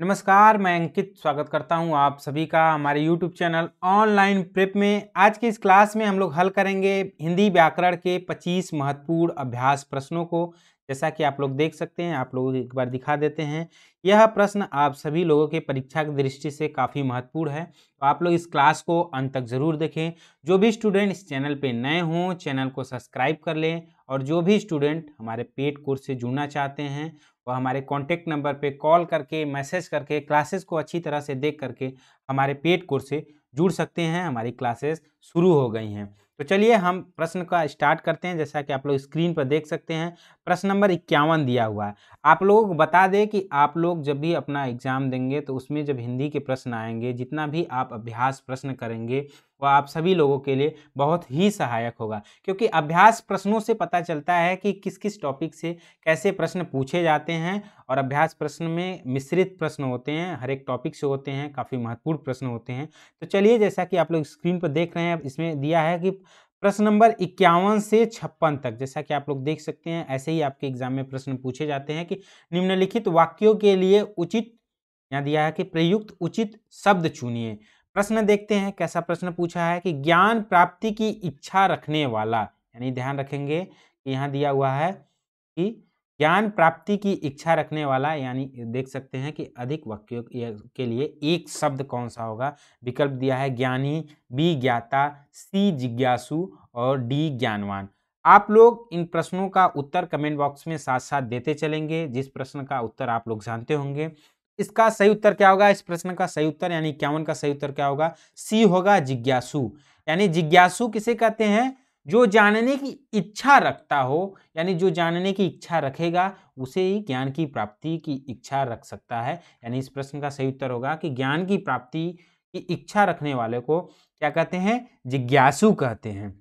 नमस्कार, मैं अंकित स्वागत करता हूं आप सभी का हमारे यूट्यूब चैनल ऑनलाइन प्रेप में। आज की इस क्लास में हम लोग हल करेंगे हिंदी व्याकरण के 25 महत्वपूर्ण अभ्यास प्रश्नों को। जैसा कि आप लोग देख सकते हैं, आप लोगों को एक बार दिखा देते हैं। यह प्रश्न आप सभी लोगों के परीक्षा की दृष्टि से काफ़ी महत्वपूर्ण है, तो आप लोग इस क्लास को अंत तक ज़रूर देखें। जो भी स्टूडेंट इस चैनल पर नए हों, चैनल को सब्सक्राइब कर लें, और जो भी स्टूडेंट हमारे पेड कोर्स से जुड़ना चाहते हैं वह हमारे कॉन्टैक्ट नंबर पे कॉल करके, मैसेज करके, क्लासेस को अच्छी तरह से देख करके हमारे पेड कोर्स से जुड़ सकते हैं। हमारी क्लासेस शुरू हो गई हैं। तो चलिए हम प्रश्न का स्टार्ट करते हैं। जैसा कि आप लोग स्क्रीन पर देख सकते हैं, प्रश्न नंबर 51 दिया हुआ है। आप लोगों को बता दें कि आप लोग जब भी अपना एग्जाम देंगे तो उसमें जब हिंदी के प्रश्न आएंगे, जितना भी आप अभ्यास प्रश्न करेंगे वह आप सभी लोगों के लिए बहुत ही सहायक होगा, क्योंकि अभ्यास प्रश्नों से पता चलता है कि किस किस टॉपिक से कैसे प्रश्न पूछे जाते हैं। और अभ्यास प्रश्न में मिश्रित प्रश्न होते हैं, हर एक टॉपिक से होते हैं, काफ़ी महत्वपूर्ण प्रश्न होते हैं। तो चलिए, जैसा कि आप लोग स्क्रीन पर देख रहे हैं, इसमें दिया है कि प्रश्न नंबर 51 से 56 तक, जैसा कि आप लोग देख सकते हैं, ऐसे ही आपके एग्जाम में प्रश्न पूछे जाते हैं कि निम्नलिखित वाक्यों के लिए उचित, यहाँ दिया है कि प्रयुक्त उचित शब्द चुनिए। प्रश्न देखते हैं कैसा प्रश्न पूछा है कि ज्ञान प्राप्ति की इच्छा रखने वाला, यानी ध्यान रखेंगे कि यहाँ दिया हुआ है कि ज्ञान प्राप्ति की इच्छा रखने वाला, यानी देख सकते हैं कि अधिक वाक्यों के लिए एक शब्द कौन सा होगा। विकल्प दिया है ज्ञानी, बी ज्ञाता, सी जिज्ञासु और डी ज्ञानवान। आप लोग इन प्रश्नों का उत्तर कमेंट बॉक्स में साथ साथ देते चलेंगे। जिस प्रश्न का उत्तर आप लोग जानते होंगे, इसका सही उत्तर क्या होगा? इस प्रश्न का सही उत्तर यानी 51 का सही उत्तर क्या होगा? सी होगा, जिज्ञासु। यानी जिज्ञासु किसे कहते हैं? जो जानने की इच्छा रखता हो, यानी जो जानने की इच्छा रखेगा उसे ही ज्ञान की प्राप्ति की इच्छा रख सकता है। यानी इस प्रश्न का सही उत्तर होगा कि ज्ञान की प्राप्ति की इच्छा रखने वाले को क्या कहते हैं? जिज्ञासु कहते हैं।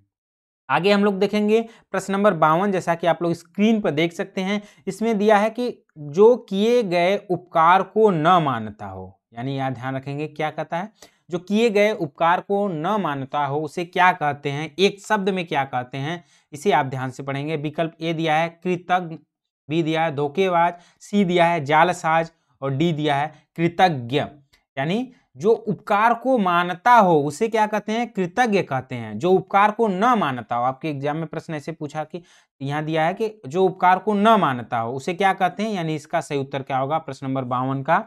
आगे हम लोग देखेंगे प्रश्न नंबर 52, जैसा कि आप लोग स्क्रीन पर देख सकते हैं। इसमें दिया है कि जो किए गए उपकार को न मानता हो, यानी यहाँ ध्यान रखेंगे क्या कहता है? जो किए गए उपकार को न मानता हो उसे क्या कहते हैं? एक शब्द में क्या कहते हैं, इसे आप ध्यान से पढ़ेंगे। विकल्प ए दिया है कृतज्ञ, बी दिया है धोखेबाज, सी दिया है जालसाज और डी दिया है कृतज्ञ। यानी जो उपकार को मानता हो उसे क्या कहते हैं? कृतज्ञ कहते हैं। जो उपकार को न मानता हो, आपके एग्जाम में प्रश्न ऐसे पूछा कि यहाँ दिया है कि जो उपकार को न मानता हो उसे क्या कहते हैं, यानी इसका सही उत्तर क्या होगा? प्रश्न नंबर 52 का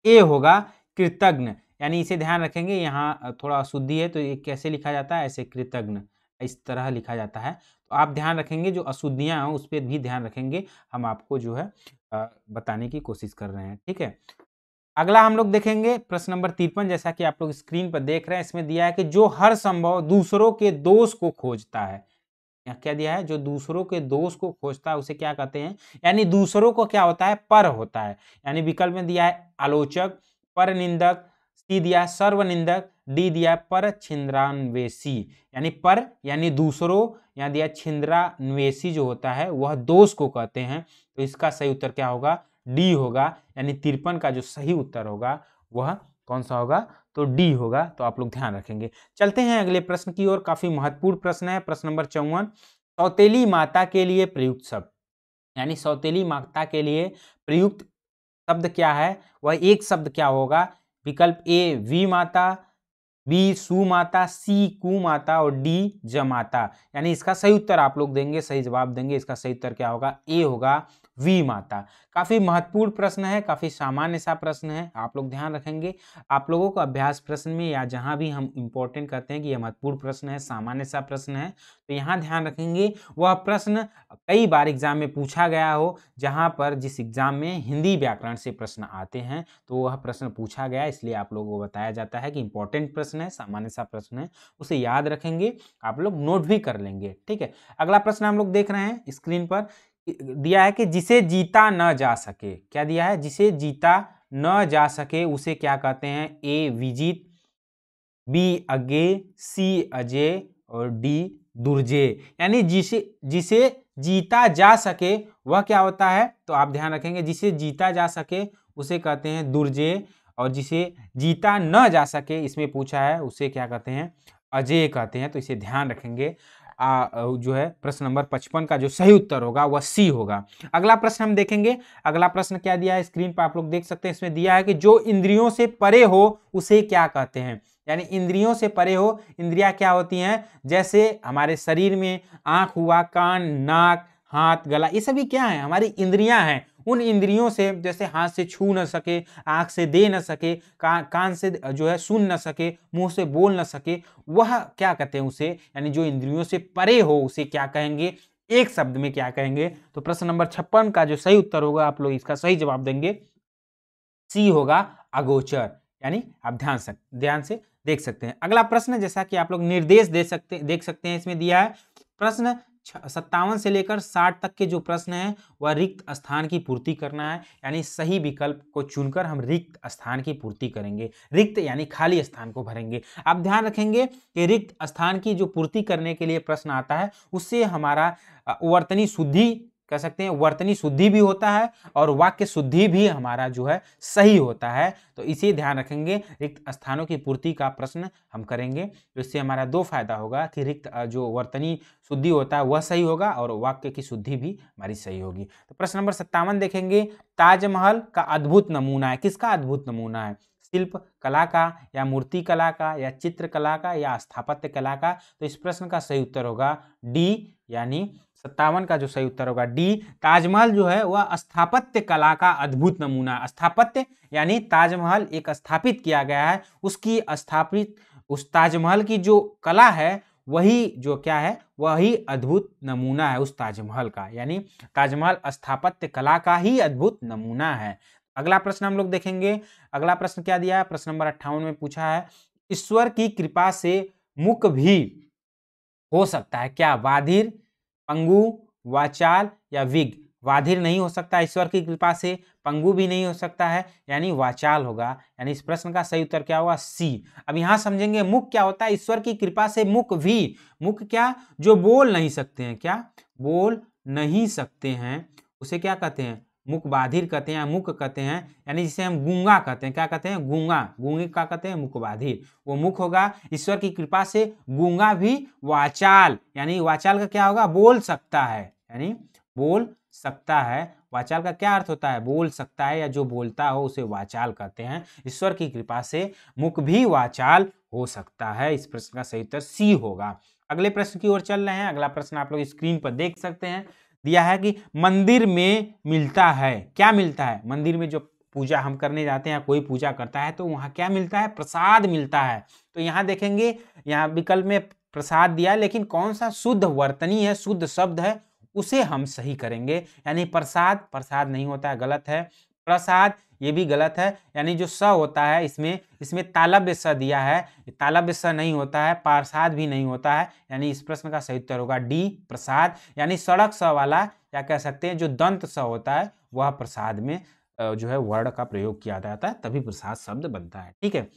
ए होगा, कृतज्ञ। यानी इसे ध्यान रखेंगे, यहाँ थोड़ा अशुद्धि है तो ये कैसे लिखा जाता है? ऐसे कृतज्ञ, इस तरह लिखा जाता है। तो आप ध्यान रखेंगे, जो अशुद्धियां हैं उस पर भी ध्यान रखेंगे। हम आपको जो है बताने की कोशिश कर रहे हैं, ठीक है। अगला हम लोग देखेंगे प्रश्न नंबर 53, जैसा कि आप लोग स्क्रीन पर देख रहे हैं। इसमें दिया है कि जो हर संभव दूसरों के दोष को खोजता है, यहाँ क्या दिया है? जो दूसरों के दोष को खोजता है उसे क्या कहते हैं? यानी दूसरों को क्या होता है? पर होता है। यानी विकल्प में दिया है आलोचक, पर निंदक, सी दिया है सर्वनिंदक, डी दिया है पर छिंद्रान्वेषी। यानी पर यानी दूसरों, यहाँ दिया छिंद्रान्वेषी जो होता है वह दोष को कहते हैं। तो इसका सही उत्तर क्या होगा? डी होगा। यानी 53 का जो सही उत्तर होगा वह कौन सा होगा? तो डी होगा। तो आप लोग ध्यान रखेंगे। चलते हैं अगले प्रश्न की ओर। काफी महत्वपूर्ण प्रश्न है। प्रश्न नंबर 54, सौतेली माता के लिए प्रयुक्त शब्द, यानी सौतेली माता के लिए प्रयुक्त शब्द क्या है? वह एक शब्द क्या होगा? विकल्प ए वी माता, बी सुमाता, सी कुमाता और डी जमाता। यानी इसका सही उत्तर आप लोग देंगे, सही जवाब देंगे। इसका सही उत्तर क्या होगा? ए होगा, वी माता। काफी महत्वपूर्ण प्रश्न है, काफी सामान्य सा प्रश्न है, आप लोग ध्यान रखेंगे। आप लोगों को अभ्यास प्रश्न में या जहां भी हम इंपॉर्टेंट कहते हैं कि यह महत्वपूर्ण प्रश्न है, सामान्य सा प्रश्न है, तो यहाँ ध्यान रखेंगे वह प्रश्न कई बार एग्जाम में पूछा गया हो, जहां पर जिस एग्जाम में हिंदी व्याकरण से प्रश्न आते हैं तो वह प्रश्न पूछा गया, इसलिए आप लोगों को बताया जाता है कि इंपॉर्टेंट प्रश्न है, सामान्य सा प्रश्न है, उसे याद रखेंगे, आप लोग नोट भी कर लेंगे, ठीक है। अगला प्रश्न हम लोग देख रहे हैं स्क्रीन पर। दिया है कि जिसे जीता न जा सके, क्या दिया है? जिसे जीता न जा सके उसे क्या कहते हैं? ए विजित, बी अज्ञेय, सी अजय और डी दुर्जेय। यानी जिसे जीता जा सके वह क्या होता है? तो आप ध्यान रखेंगे, जिसे जीता जा सके उसे कहते हैं दुर्जेय, और जिसे जीता न जा सके इसमें पूछा है उसे क्या कहते हैं? अजेय कहते हैं। तो इसे ध्यान रखेंगे। जो है प्रश्न नंबर 55 का जो सही उत्तर होगा वह सी होगा। अगला प्रश्न हम देखेंगे। अगला प्रश्न क्या दिया है स्क्रीन पर आप लोग देख सकते हैं। इसमें दिया है कि जो इंद्रियों से परे हो उसे क्या कहते हैं। यानी इंद्रियों से परे हो, इंद्रियां क्या होती हैं, जैसे हमारे शरीर में आंख हुआ, कान, नाक, हाथ, गला, ये सभी क्या है, हमारी इंद्रियां हैं। उन इंद्रियों से, जैसे हाथ से छू न सके, आंख से दे न सके, कान से जो है सुन न सके, मुंह से बोल न सके, वह क्या कहते हैं उसे, यानी जो इंद्रियों से परे हो उसे क्या कहेंगे, एक शब्द में क्या कहेंगे। तो प्रश्न नंबर 56 का जो सही उत्तर होगा, आप लोग इसका सही जवाब देंगे, सी होगा अगोचर। यानी आप ध्यान से देख सकते हैं। अगला प्रश्न, जैसा कि आप लोग निर्देश देख सकते हैं, इसमें दिया है प्रश्न 57 से लेकर 60 तक के जो प्रश्न हैं वह रिक्त स्थान की पूर्ति करना है। यानी सही विकल्प को चुनकर हम रिक्त स्थान की पूर्ति करेंगे। रिक्त यानी खाली स्थान को भरेंगे। आप ध्यान रखेंगे कि रिक्त स्थान की जो पूर्ति करने के लिए प्रश्न आता है उससे हमारा वर्तनी शुद्धि कह सकते हैं, वर्तनी शुद्धि भी होता है और वाक्य शुद्धि भी हमारा जो है सही होता है। तो इसे ध्यान रखेंगे, रिक्त स्थानों की पूर्ति का प्रश्न हम करेंगे तो इससे हमारा दो फायदा होगा कि रिक्त जो वर्तनी शुद्धि होता है वह सही होगा और वाक्य की शुद्धि भी हमारी सही होगी। तो प्रश्न नंबर 57 देखेंगे। ताजमहल का अद्भुत नमूना है, किसका अद्भुत नमूना है, शिल्प कला का या मूर्ति कला का या चित्र कला का या स्थापत्य कला का। तो इस प्रश्न का सही उत्तर होगा डी, यानी 57 का जो सही उत्तर होगा डी। ताजमहल जो है वह स्थापत्य कला का अद्भुत नमूना। स्थापत्य यानी ताजमहल एक स्थापित किया गया है, उसकी स्थापित उस ताजमहल की जो कला है वही जो क्या है, वही अद्भुत नमूना है उस ताजमहल का। यानी ताजमहल स्थापत्य कला का ही अद्भुत नमूना है। अगला प्रश्न हम लोग देखेंगे। अगला प्रश्न क्या दिया है, प्रश्न नंबर 58 में पूछा है, ईश्वर की कृपा से मुक भी हो सकता है क्या, वाधिर, पंगु, वाचाल या विग। वाधिर नहीं हो सकता ईश्वर की कृपा से, पंगु भी नहीं हो सकता है, यानी वाचाल होगा। यानी इस प्रश्न का सही उत्तर क्या होगा, सी। अब यहां समझेंगे मुक क्या होता है, ईश्वर की कृपा से मुक भी, मुक क्या, जो बोल नहीं सकते हैं, क्या बोल नहीं सकते हैं उसे क्या कहते हैं, मुक बाधिर कहते हैं या मुक कहते हैं। यानी जिसे हम गूंगा कहते हैं, क्या कहते हैं, गूंगा, गूंगे क्या कहते हैं, मुक बाधिर, वो मुक होगा। ईश्वर की कृपा से गूंगा भी वाचाल, यानी वाचाल का क्या होगा, बोल सकता है, यानी बोल सकता है। वाचाल का क्या अर्थ होता है, बोल सकता है या जो बोलता हो उसे वाचाल कहते हैं। ईश्वर की कृपा से मुक भी वाचाल हो सकता है। इस प्रश्न का सही उत्तर सी होगा। अगले प्रश्न की ओर चल रहे हैं। अगला प्रश्न आप लोग स्क्रीन पर देख सकते हैं। दिया है कि मंदिर में मिलता है, क्या मिलता है, मंदिर में जो पूजा हम करने जाते हैं, कोई पूजा करता है तो वहाँ क्या मिलता है, प्रसाद मिलता है। तो यहाँ देखेंगे, यहाँ विकल्प में प्रसाद दिया है, लेकिन कौन सा शुद्ध वर्तनी है, शुद्ध शब्द है, उसे हम सही करेंगे। यानी प्रसाद, प्रसाद नहीं होता है, गलत है। प्रसाद ये भी गलत है। यानी जो स होता है इसमें तालव्य स दिया है, तालव्य स नहीं होता है, प्रसाद भी नहीं होता है। यानी इस प्रश्न का सही उत्तर होगा डी, प्रसाद। यानी सड़क स वाला, या कह सकते हैं जो दंत स होता है वह प्रसाद में जो है वर्ण का प्रयोग किया जाता है, तभी प्रसाद शब्द बनता है। ठीक है,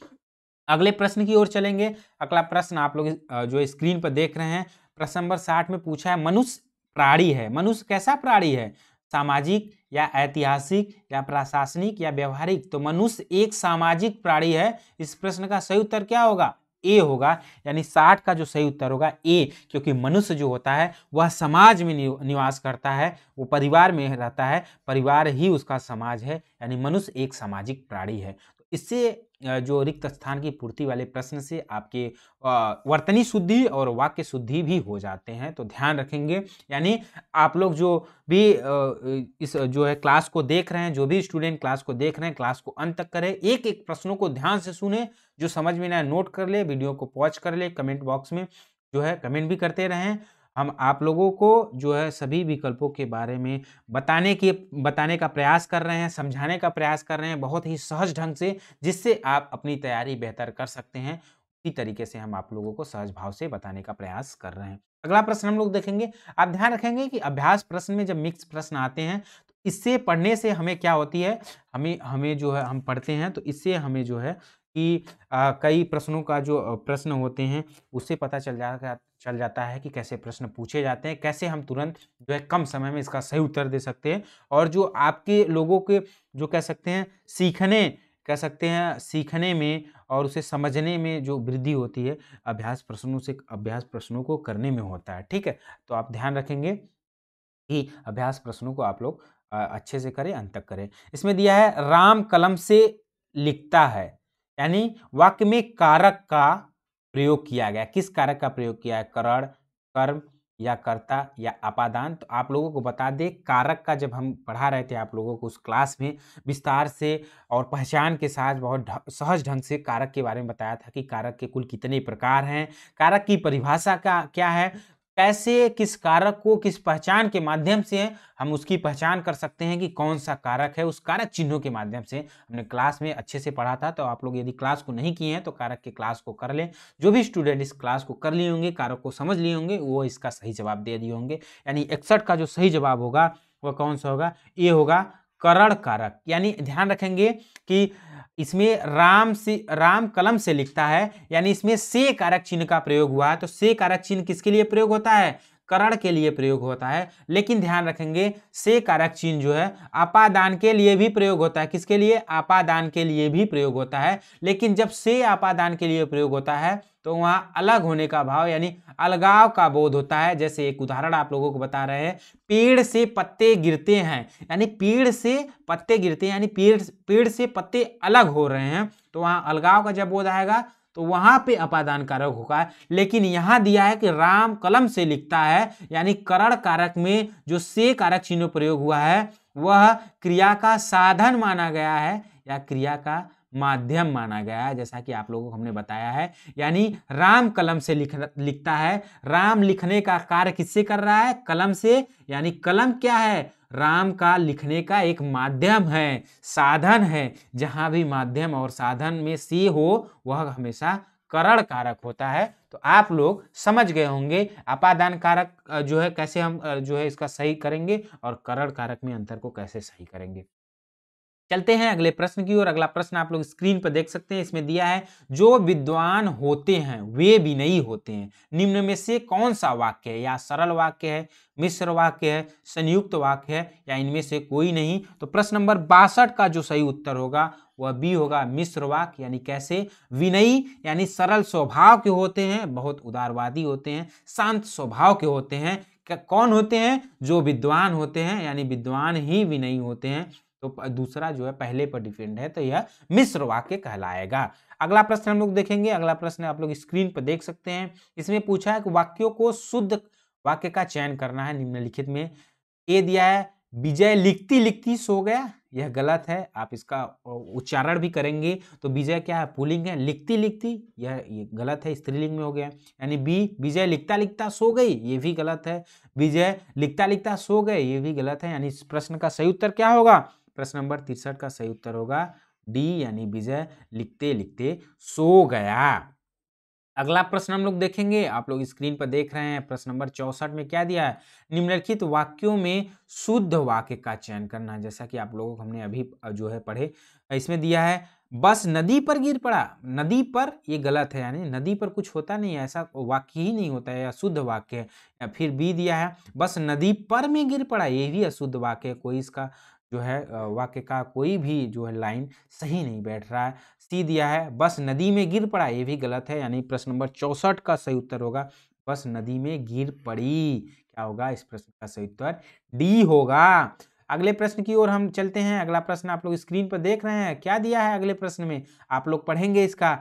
अगले प्रश्न की ओर चलेंगे। अगला प्रश्न आप लोग जो स्क्रीन पर देख रहे हैं, प्रश्न नंबर 60 में पूछा है, मनुष्य प्राणी है, मनुष्य कैसा प्राणी है, सामाजिक या ऐतिहासिक या प्रशासनिक या व्यवहारिक। तो मनुष्य एक सामाजिक प्राणी है। इस प्रश्न का सही उत्तर क्या होगा, ए होगा। यानी 60 का जो सही उत्तर होगा ए, क्योंकि मनुष्य जो होता है वह समाज में निवास करता है, वो परिवार में रहता है, परिवार ही उसका समाज है। यानी मनुष्य एक सामाजिक प्राणी है। तो इससे जो रिक्त स्थान की पूर्ति वाले प्रश्न से आपके वर्तनी शुद्धि और वाक्य शुद्धि भी हो जाते हैं, तो ध्यान रखेंगे। यानी आप लोग जो भी इस जो है क्लास को देख रहे हैं, जो भी स्टूडेंट क्लास को देख रहे हैं, क्लास को अंत तक करें, एक एक प्रश्नों को ध्यान से सुने, जो समझ में ना आए नोट कर ले, वीडियो को पॉज कर ले, कमेंट बॉक्स में जो है कमेंट भी करते रहें। हम आप लोगों को जो है सभी विकल्पों के बारे में बताने का प्रयास कर रहे हैं, समझाने का प्रयास कर रहे हैं बहुत ही सहज ढंग से, जिससे आप अपनी तैयारी बेहतर कर सकते हैं। उसी तरीके से हम आप लोगों को सहज भाव से बताने का प्रयास कर रहे हैं। अगला प्रश्न हम लोग देखेंगे। आप ध्यान रखेंगे कि अभ्यास प्रश्न में जब मिक्स प्रश्न आते हैं तो इससे पढ़ने से हमें क्या होती है, हमें जो है हम पढ़ते हैं तो इससे हमें जो है कि कई प्रश्नों का जो प्रश्न होते हैं उससे पता चल जाता है कि कैसे प्रश्न पूछे जाते हैं, कैसे हम तुरंत जो है कम समय में इसका सही उत्तर दे सकते हैं। और जो आपके लोगों के जो कह सकते हैं सीखने कह सकते हैं सीखने में और उसे समझने में जो वृद्धि होती है अभ्यास प्रश्नों को करने में होता है। ठीक है, तो आप ध्यान रखेंगे कि अभ्यास प्रश्नों को आप लोग अच्छे से करें, अंत तक करें। इसमें दिया है राम कलम से लिखता है, यानी वाक्य में कारक का प्रयोग किया गया। किस कारक का प्रयोग किया है? करण, कर्म या कर्ता या अपादान। तो आप लोगों को बता दें, कारक का जब हम पढ़ा रहे थे आप लोगों को उस क्लास में विस्तार से और पहचान के साथ बहुत सहज ढंग से कारक के बारे में बताया था कि कारक के कुल कितने प्रकार हैं, कारक की परिभाषा क्या है, कैसे किस कारक को किस पहचान के माध्यम से हम उसकी पहचान कर सकते हैं कि कौन सा कारक है, उस कारक चिन्हों के माध्यम से हमने क्लास में अच्छे से पढ़ा था। तो आप लोग यदि क्लास को नहीं किए हैं तो कारक के क्लास को कर लें। जो भी स्टूडेंट इस क्लास को कर लिए होंगे, कारक को समझ लिए होंगे, वो इसका सही जवाब दे दिए होंगे। यानी 61 का जो सही जवाब होगा वह कौन सा होगा? ये होगा करण कारक। यानी ध्यान रखेंगे कि इसमें राम कलम से लिखता है, यानी इसमें से कारक चिन्ह का प्रयोग हुआ है। तो से कारक चिन्ह किसके लिए प्रयोग होता है? करण के लिए प्रयोग होता है। लेकिन ध्यान रखेंगे से कारक चिन्ह जो है अपादान के लिए भी प्रयोग होता है। किसके लिए? अपादान के लिए भी प्रयोग होता है। लेकिन जब से अपादान के लिए प्रयोग होता है तो वहां अलग होने का भाव यानी अलगाव का बोध होता है। जैसे एक उदाहरण आप लोगों को बता रहे हैं, पेड़ से पत्ते गिरते हैं, यानी पेड़ से पत्ते गिरते हैं, यानी पेड़ से पत्ते अलग हो रहे हैं। तो वहां अलगाव का जब बोध आएगा तो वहां पे अपादान कारक होगा। लेकिन यहां दिया है कि राम कलम से लिखता है, यानी करण कारक में जो से कारक चिन्ह प्रयोग हुआ है वह क्रिया का साधन माना गया है या क्रिया का माध्यम माना गया है, जैसा कि आप लोगों को हमने बताया है। यानी राम कलम से लिखता है, राम लिखने का कार्य किससे कर रहा है? कलम से। यानी कलम क्या है? राम का लिखने का एक माध्यम है, साधन है। जहां भी माध्यम और साधन में से हो वह हमेशा करण कारक होता है। तो आप लोग समझ गए होंगे अपादान कारक जो है कैसे हम जो है इसका सही करेंगे और करण कारक में अंतर को कैसे सही करेंगे। चलते हैं अगले प्रश्न की ओर। अगला प्रश्न आप लोग स्क्रीन पर देख सकते हैं। इसमें दिया है जो विद्वान होते हैं वे विनयी होते हैं, निम्न में से कौन सा वाक्य है? या सरल वाक्य है, मिश्र वाक्य है, संयुक्त वाक्य है, या इनमें से कोई नहीं? तो प्रश्न नंबर 62 का जो सही उत्तर होगा वह बी होगा, मिश्र वाक्य। यानी कैसे? विनयी यानी सरल स्वभाव के होते हैं, बहुत उदारवादी होते हैं, शांत स्वभाव के होते हैं। कौन होते हैं? जो विद्वान होते हैं, यानी विद्वान ही विनयी होते हैं। तो दूसरा जो है पहले पर डिपेंड है, तो यह मिश्र वाक्य कहलाएगा। अगला प्रश्न हम लोग देखेंगे। अगला प्रश्न आप लोग स्क्रीन पर देख सकते हैं। इसमें पूछा है कि वाक्यों को शुद्ध वाक्य का चयन करना है निम्नलिखित में। ए दिया है विजय लिखती लिखती सो गया, यह गलत है। आप इसका उच्चारण भी करेंगे तो विजय क्या है? पुल्लिंग है। लिखती लिखती ये गलत है, स्त्रीलिंग में हो गया। यानी बी विजय लिखता लिखता सो गई, ये भी गलत है। विजय लिखता लिखता सो गए, ये भी गलत है। यानी इस प्रश्न का सही उत्तर क्या होगा? प्रश्न नंबर 63 का सही उत्तर होगा डी, यानी विजय लिखते लिखते सो गया। अगला प्रश्न हम लोग देखेंगे, आप लोग स्क्रीन पर देख रहे हैं। प्रश्न नंबर 64 में क्या दिया है? निम्नलिखित वाक्यों में शुद्ध वाक्य का चयन करना है, जैसा कि आप लोगों को हमने अभी जो है पढ़े। इसमें दिया है बस नदी पर गिर पड़ा, नदी पर, ये गलत है। यानी नदी पर कुछ होता नहीं है, ऐसा वाक्य ही नहीं होता है, या शुद्ध वाक्य है। या फिर बी दिया है बस नदी पर में गिर पड़ा, ये भी अशुद्ध वाक्य है। कोई इसका जो है वाक्य का कोई भी जो है लाइन सही नहीं बैठ रहा है। सी दिया है बस नदी में गिर पड़ा, ये भी गलत है। यानी प्रश्न नंबर 64 का सही उत्तर होगा बस नदी में गिर पड़ी। क्या होगा इस प्रश्न का सही उत्तर? डी होगा। अगले प्रश्न की ओर हम चलते हैं। अगला प्रश्न आप लोग स्क्रीन पर देख रहे हैं। क्या दिया है अगले प्रश्न में? आप लोग पढ़ेंगे इसका।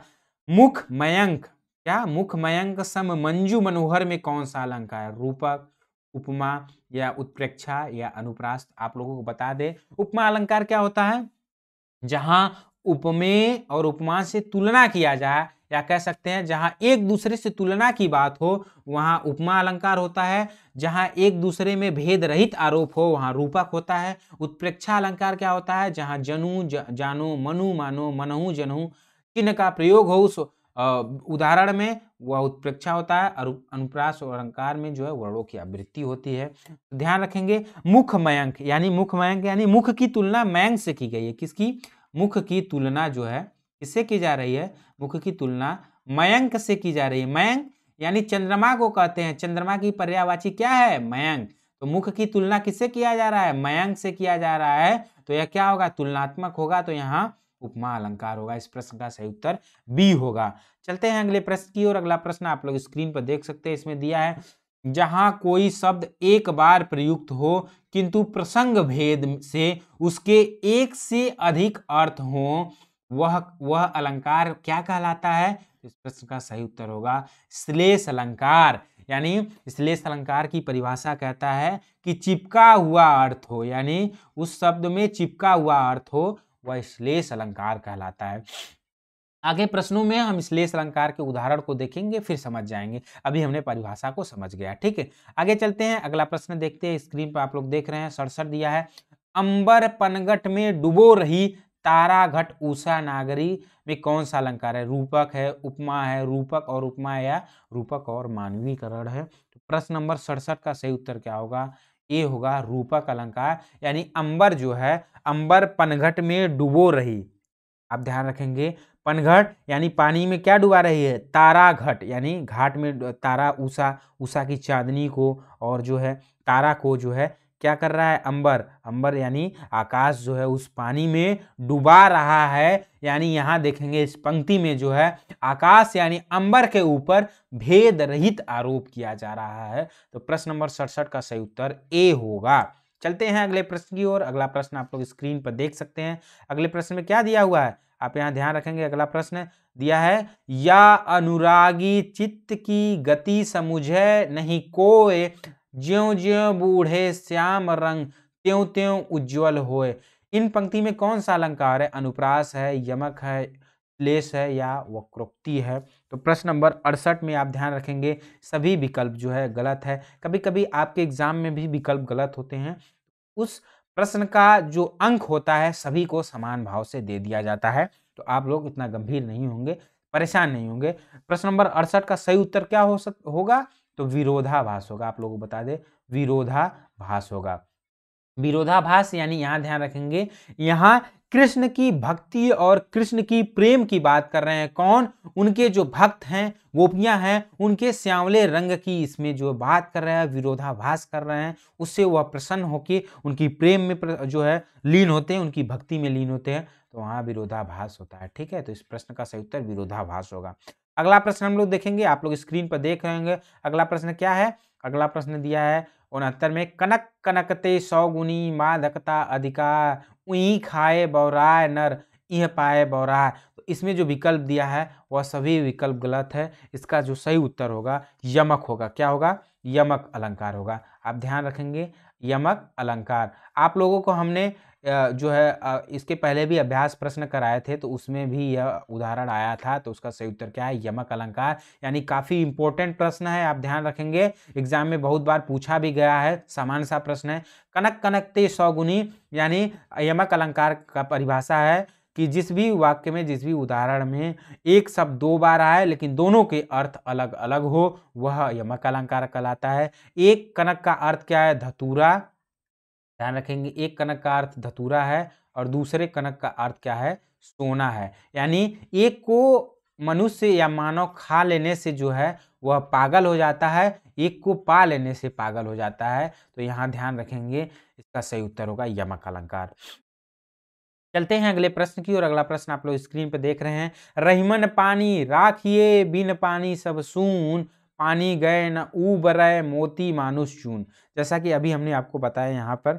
मुख मयंक, क्या मुख मयंक सम मंजू मनोहर में कौन सा अलंकार है? रूपक, उपमा या उत्प्रेक्षा या अनुप्रास? आप लोगों को बता दे उपमा अलंकार क्या होता है? जहां उपमेय और उपमा से तुलना किया जाए, या कह सकते हैं जहां एक दूसरे से तुलना की बात हो वहां उपमा अलंकार होता है। जहां एक दूसरे में भेद रहित आरोप हो वहां रूपक होता है। उत्प्रेक्षा अलंकार क्या होता है? जहां जनु जानो, मनु मानो, मनहु जनहु चिन्ह का प्रयोग हो उस उदाहरण में वह उत्प्रेक्षा होता है। और अनुप्रास और अलंकार में जो है वर्णों की आवृत्ति होती है। ध्यान रखेंगे मुख मयंक, यानी मुख मयंक यानी मुख की तुलना मयंक से की गई है। किसकी? मुख की तुलना जो है किससे की जा रही है? मुख की तुलना मयंक से की जा रही है। मयंक यानी चंद्रमा को कहते हैं, चंद्रमा की पर्यायवाची क्या है? मयंक। तो मुख की तुलना किससे किया जा रहा है? मयंक से किया जा रहा है, तो यह क्या होगा? तुलनात्मक होगा, तो यहाँ उपमा अलंकार होगा। इस प्रश्न का सही उत्तर बी होगा। चलते हैं अगले प्रश्न की ओर। अगला प्रश्न आप लोग स्क्रीन पर देख सकते हैं, इसमें दिया है जहां कोई शब्द एक बार प्रयुक्त हो किंतु प्रसंग भेद से उसके एक से अधिक अर्थ हो, वह अलंकार क्या कहलाता है? इस प्रश्न का सही उत्तर होगा श्लेष अलंकार। यानी श्लेष अलंकार की परिभाषा कहता है कि चिपका हुआ अर्थ हो, यानी उस शब्द में चिपका हुआ अर्थ हो, वह श्लेष अलंकार कहलाता है। आगे प्रश्नों में हम श्लेष अलंकार के उदाहरण को देखेंगे, फिर समझ जाएंगे। अभी हमने परिभाषा को समझ गया, ठीक है। आगे चलते हैं, अगला प्रश्न देखते हैं। स्क्रीन पर आप लोग देख रहे हैं 67 दिया है, अंबर पनघट में डुबो रही तारा घट उषा नागरी में कौन सा अलंकार है? रूपक है, उपमा है, रूपक और उपमा, या रूपक और मानवीकरण है? तो प्रश्न नंबर 67 का सही उत्तर क्या होगा? ए होगा रूपक अलंकार। यानी अंबर जो है, अंबर पनघट में डुबो रही, आप ध्यान रखेंगे, पनघट यानी पानी में क्या डुबा रही है? तारा घट, यानी घाट में तारा, उषा, उषा की चांदनी को, और जो है तारा को जो है क्या कर रहा है? अंबर, अंबर यानी आकाश जो है उस पानी में डुबा रहा है। यानी यहाँ देखेंगे इस पंक्ति में जो है आकाश यानी अंबर के ऊपर भेद रहित आरोप किया जा रहा है। तो प्रश्न नंबर 67 का सही उत्तर ए होगा। चलते हैं अगले प्रश्न की ओर। अगला प्रश्न आप लोग स्क्रीन पर देख सकते हैं। अगले प्रश्न में क्या दिया हुआ है, आप यहाँ ध्यान रखेंगे। अगला प्रश्न दिया है, या अनुरागी चित्त की गति समुझे नहीं कोय, ज्यों ज्यों बूढ़े श्याम रंग त्यों त्यों उज्ज्वल होए। इन पंक्ति में कौन सा अलंकार है? अनुप्रास है, यमक है, श्लेष है, या वक्रोक्ति है? तो प्रश्न नंबर 68 में आप ध्यान रखेंगे सभी विकल्प जो है गलत है। कभी कभी आपके एग्जाम में भी विकल्प गलत होते हैं, उस प्रश्न का जो अंक होता है सभी को समान भाव से दे दिया जाता है। तो आप लोग इतना गंभीर नहीं होंगे, परेशान नहीं होंगे। प्रश्न नंबर 68 का सही उत्तर क्या होगा? तो विरोधाभास होगा। आप लोगों को बता दें, विरोधाभास होगा। विरोधाभास यानी यहाँ ध्यान रखेंगे, यहाँ कृष्ण की भक्ति और कृष्ण की प्रेम की बात कर रहे हैं। कौन? उनके जो भक्त हैं, गोपियां हैं, उनके श्यामले रंग की इसमें जो बात कर रहे हैं, विरोधाभास कर रहे हैं। उससे वह प्रसन्न होकर उनकी प्रेम में जो है लीन होते हैं, उनकी भक्ति में लीन होते हैं, तो वहाँ विरोधाभास होता है, ठीक है। तो इस प्रश्न का सही उत्तर विरोधाभास होगा। अगला प्रश्न हम लोग देखेंगे, आप लोग स्क्रीन पर देख रहे होंगे। अगला प्रश्न क्या है? अगला प्रश्न दिया है 69 में, कनक कनकते सौगुनी मादकता अधिकार, उई खाए बौराय नर इह पाए बौराय। तो इसमें जो विकल्प दिया है वह सभी विकल्प गलत है। इसका जो सही उत्तर होगा यमक होगा। क्या होगा? यमक अलंकार होगा। आप ध्यान रखेंगे, यमक अलंकार। आप लोगों को हमने जो है इसके पहले भी अभ्यास प्रश्न कराए थे, तो उसमें भी यह उदाहरण आया था। तो उसका सही उत्तर क्या है? यमक अलंकार। यानी काफ़ी इंपॉर्टेंट प्रश्न है, आप ध्यान रखेंगे, एग्जाम में बहुत बार पूछा भी गया है, सामान्य सा प्रश्न है। कनक कनकते सौगुनी यानी यमक अलंकार का परिभाषा है कि जिस भी वाक्य में, जिस भी उदाहरण में एक शब्द दो बार आए लेकिन दोनों के अर्थ अलग अलग हो, वह यमक अलंकार कहलाता है। एक कनक का अर्थ क्या है? धतूरा। ध्यान रखेंगे, एक कनक का अर्थ धतूरा है और दूसरे कनक का अर्थ क्या है? सोना है। यानी एक को मनुष्य या मानव खा लेने से जो है वह पागल हो जाता है, एक को पा लेने से पागल हो जाता है। तो यहाँ ध्यान रखेंगे, इसका सही उत्तर होगा यमक अलंकार। चलते हैं अगले प्रश्न की ओर। अगला प्रश्न आप लोग स्क्रीन पर देख रहे हैं, रहीमन पानी राखिए बिन पानी सब सून, पानी गए न उबरय मोती मानुष चून। जैसा कि अभी हमने आपको बताया, यहाँ पर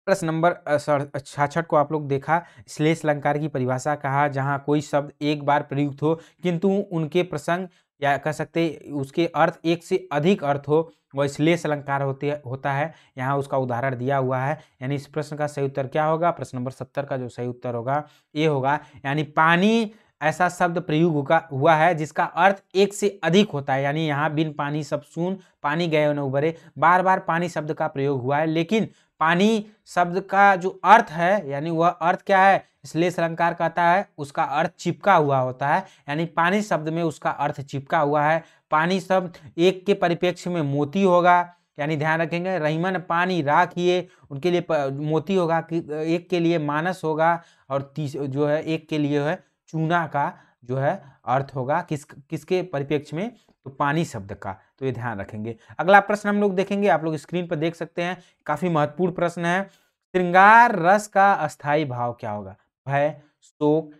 प्रश्न नंबर 66 को आप लोग देखा, श्लेष अलंकार की परिभाषा कहा, जहाँ कोई शब्द एक बार प्रयुक्त हो किंतु उनके प्रसंग या कह सकते उसके अर्थ एक से अधिक अर्थ हो, वह श्लेष अलंकार होता है। यहाँ उसका उदाहरण दिया हुआ है। यानी इस प्रश्न का सही उत्तर क्या होगा? प्रश्न नंबर 70 का जो सही उत्तर होगा ये होगा। यानी पानी ऐसा शब्द प्रयोग हुआ है जिसका अर्थ एक से अधिक होता है। यानी यहाँ बिन पानी सब सून, पानी गए न उबरे, बार बार पानी शब्द का प्रयोग हुआ है, लेकिन पानी शब्द का जो अर्थ है, यानी वह अर्थ क्या है? श्लेष अलंकार कहता है उसका अर्थ चिपका हुआ होता है। यानी पानी शब्द में उसका अर्थ चिपका हुआ है। पानी शब्द एक के परिप्रेक्ष्य में मोती होगा। यानी ध्यान रखेंगे, रहीमन पानी राखिए, उनके लिए मोती होगा, कि एक के लिए मानस होगा, और जो है एक के लिए है चूना का जो है अर्थ होगा किसके परिप्रेक्ष्य में, तो पानी शब्द का, तो ये ध्यान रखेंगे। अगला प्रश्न हम लोग देखेंगे, आप लोग स्क्रीन पर देख सकते हैं, काफी महत्वपूर्ण प्रश्न है। श्रृंगार रस का अस्थाई भाव क्या होगा? भय, शोक,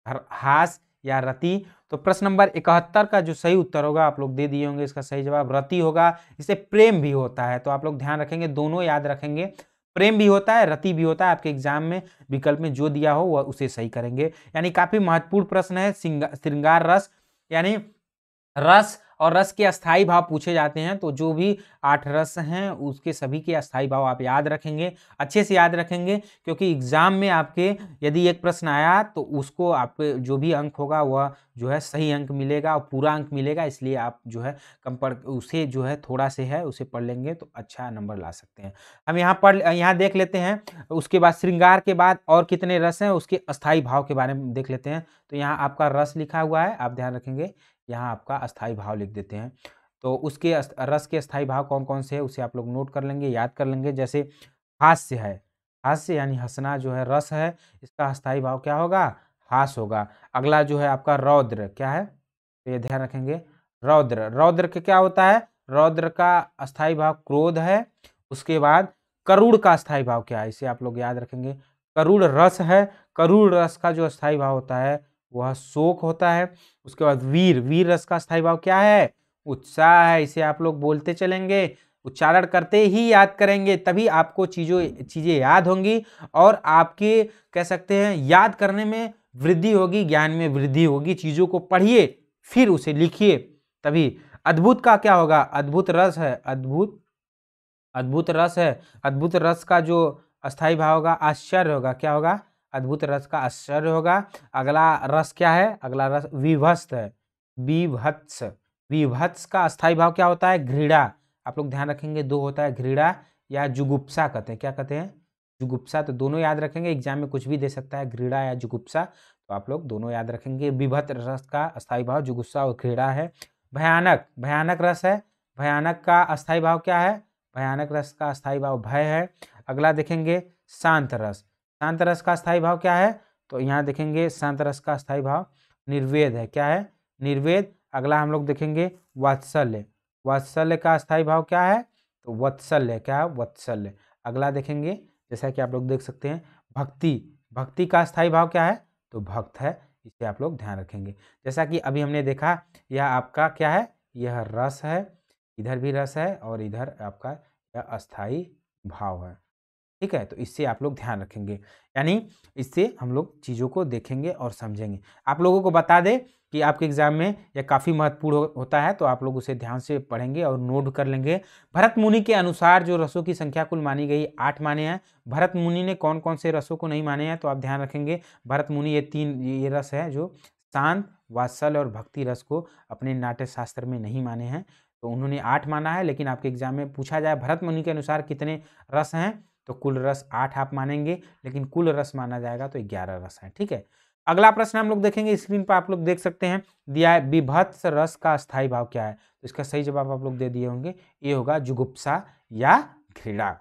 हास या रति? तो प्रश्न नंबर 71 का जो सही उत्तर होगा आप लोग दे दिए होंगे, इसका सही जवाब रति होगा। इसे प्रेम भी होता है, तो आप लोग ध्यान रखेंगे, दोनों याद रखेंगे, प्रेम भी होता है, रति भी होता है। आपके एग्जाम में विकल्प में जो दिया हो वह उसे सही करेंगे। यानी काफी महत्वपूर्ण प्रश्न है। श्रृंगार रस यानी रस और रस के अस्थाई भाव पूछे जाते हैं, तो जो भी 8 रस हैं उसके सभी के अस्थाई भाव आप याद रखेंगे, अच्छे से याद रखेंगे, क्योंकि एग्जाम में आपके यदि एक प्रश्न आया तो उसको आपके जो भी अंक होगा वह जो है सही अंक मिलेगा और पूरा अंक मिलेगा। इसलिए आप जो है उसे जो है थोड़ा से है उसे पढ़ लेंगे तो अच्छा नंबर ला सकते हैं। हम यहाँ देख लेते हैं, उसके बाद श्रृंगार के बाद और कितने रस हैं उसके अस्थाई भाव के बारे में देख लेते हैं। तो यहाँ आपका रस लिखा हुआ है, आप ध्यान रखेंगे, यहाँ आपका अस्थाई भाव लिख देते हैं। तो उसके रस के अस्थाई भाव कौन कौन से है उसे आप लोग नोट कर लेंगे, याद कर लेंगे। जैसे हास्य है, हास्य यानी हंसना जो है रस है, इसका अस्थाई भाव क्या होगा? हास होगा। अगला जो है आपका रौद्र, क्या है? तो ये ध्यान रखेंगे, रौद्र, रौद्र के क्या होता है? रौद्र का अस्थाई भाव क्रोध है। उसके बाद करुण का अस्थाई भाव क्या है, इसे आप लोग याद रखेंगे, करुण रस है। करुण रस का जो अस्थाई भाव होता है वह शोक होता है। उसके बाद वीर, वीर रस का स्थायी भाव क्या है? उत्साह है। इसे आप लोग बोलते चलेंगे, उच्चारण करते ही याद करेंगे, तभी आपको चीजें याद होंगी और आपके कह सकते हैं याद करने में वृद्धि होगी, ज्ञान में वृद्धि होगी। चीजों को पढ़िए फिर उसे लिखिए तभी। अद्भुत का क्या होगा? अद्भुत रस है, अद्भुत, अद्भुत रस है। अद्भुत रस का जो अस्थाई भाव होगा आश्चर्य होगा, क्या होगा? अद्भुत रस का आश्चर्य होगा। अगला रस क्या है? अगला रस विभत्स है, विभत्स, विभत्स का अस्थाई भाव क्या होता है? घृणा। आप लोग ध्यान रखेंगे, दो होता है, घृणा या जुगुप्सा कहते हैं, क्या कहते हैं? जुगुप्सा। तो दोनों याद रखेंगे, एग्जाम में कुछ भी दे सकता है, घृणा या जुगुप्सा, तो आप लोग दोनों याद रखेंगे। विभत्स रस का अस्थाई भाव जुगुप्सा और घृणा है। भयानक, भयानक रस है, भयानक का अस्थाई भाव क्या है? भयानक रस का अस्थाई भाव भय है। अगला देखेंगे शांत रस, शांत रस का अस्थाई भाव क्या है? तो यहाँ देखेंगे शांत रस का अस्थाई भाव निर्वेद है, क्या है? निर्वेद। अगला हम लोग देखेंगे वात्सल्य, वात्सल्य का अस्थाई भाव क्या है? तो वत्सल्य, क्या है? वत्सल्य। अगला देखेंगे, जैसा कि आप लोग देख सकते हैं, भक्ति, भक्ति का अस्थाई भाव क्या है? तो भक्त है, इसे आप लोग ध्यान रखेंगे। जैसा कि अभी हमने देखा, यह आपका क्या है? यह रस है, इधर भी रस है और इधर आपका यह अस्थाई भाव है, ठीक है? तो इससे आप लोग ध्यान रखेंगे, यानी इससे हम लोग चीज़ों को देखेंगे और समझेंगे। आप लोगों को बता दें कि आपके एग्जाम में यह काफ़ी महत्वपूर्ण होता है, तो आप लोग उसे ध्यान से पढ़ेंगे और नोट कर लेंगे। भरत मुनि के अनुसार जो रसों की संख्या कुल मानी गई 8 माने हैं। भरत मुनि ने कौन कौन से रसों को नहीं माने हैं, तो आप ध्यान रखेंगे, भरत मुनि ये रस है जो शांत, वात्सल्य और भक्ति रस को अपने नाट्य शास्त्र में नहीं माने हैं, तो उन्होंने 8 माना है। लेकिन आपके एग्जाम में पूछा जाए भरत मुनि के अनुसार कितने रस हैं, तो कुल रस 8 आप मानेंगे, लेकिन कुल रस माना जाएगा तो 11 रस है, ठीक है? अगला प्रश्न हम लोग देखेंगे, स्क्रीन पर आप लोग देख सकते हैं, दिया है विभत्स रस का अस्थाई भाव क्या है? तो इसका सही जवाब आप लोग दे दिए होंगे, ये होगा जुगुप्सा या घृणा।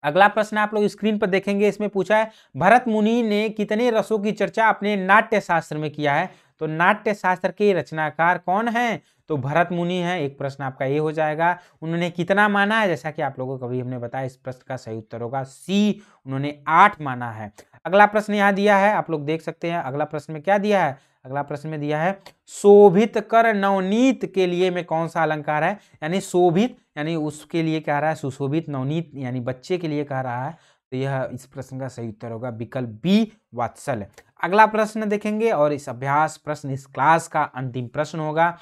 अगला प्रश्न आप लोग स्क्रीन पर देखेंगे, इसमें पूछा है भरत मुनि ने कितने रसों की चर्चा अपने नाट्य शास्त्र में किया है? तो नाट्य शास्त्र के रचनाकार कौन हैं? तो भरत मुनि हैं, एक प्रश्न आपका ये हो जाएगा। उन्होंने कितना माना है? जैसा कि आप लोगों को कभी हमने बताया, इस प्रश्न का सही उत्तर होगा सी, उन्होंने 8 माना है। अगला प्रश्न यहाँ दिया है, आप लोग देख सकते हैं, अगला प्रश्न में क्या दिया है? अगला प्रश्न में दिया है शोभित कर नवनीत के लिए में कौन सा अलंकार है? यानी शोभित यानी उसके लिए कह रहा है, सुशोभित, नवनीत यानी बच्चे के लिए कह रहा है, तो यह इस प्रश्न का सही उत्तर होगा विकल्प बी, वात्सल्य। अगला प्रश्न देखेंगे और इस अभ्यास प्रश्न, इस क्लास का अंतिम प्रश्न होगा,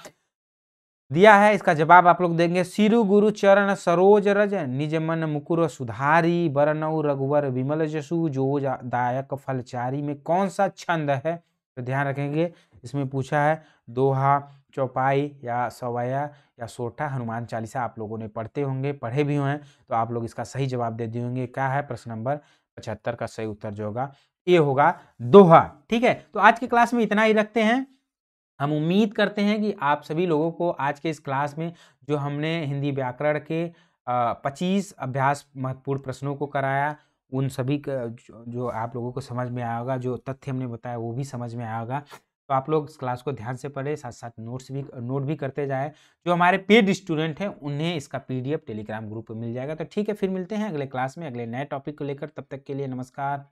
दिया है, इसका जवाब आप लोग देंगे। सिरु गुरु चरण सरोज रज निज मन मुकुर सुधारी बरनऊ रघुवर विमल जसु जो दायक फलचारी में कौन सा छंद है? तो ध्यान रखेंगे, इसमें पूछा है दोहा, चौपाई या सवैया या सोठा। हनुमान चालीसा आप लोगों ने पढ़ते होंगे, पढ़े भी हुए हैं, तो आप लोग इसका सही जवाब दे दिए होंगे। क्या है? प्रश्न नंबर 75 का सही उत्तर जो होगा ये होगा दोहा, ठीक है? तो आज की क्लास में इतना ही रखते हैं। हम उम्मीद करते हैं कि आप सभी लोगों को आज के इस क्लास में जो हमने हिंदी व्याकरण के 25 अभ्यास महत्वपूर्ण प्रश्नों को कराया, उन सभी का जो आप लोगों को समझ में आया होगा, जो तथ्य हमने बताया वो भी समझ में आया होगा। तो आप लोग इस क्लास को ध्यान से पढ़ें, साथ साथ नोट भी करते जाए। जो हमारे पेड स्टूडेंट हैं उन्हें इसका PDF टेलीग्राम ग्रुप पे मिल जाएगा। तो ठीक है, फिर मिलते हैं अगले क्लास में अगले नए टॉपिक को लेकर। तब तक के लिए नमस्कार।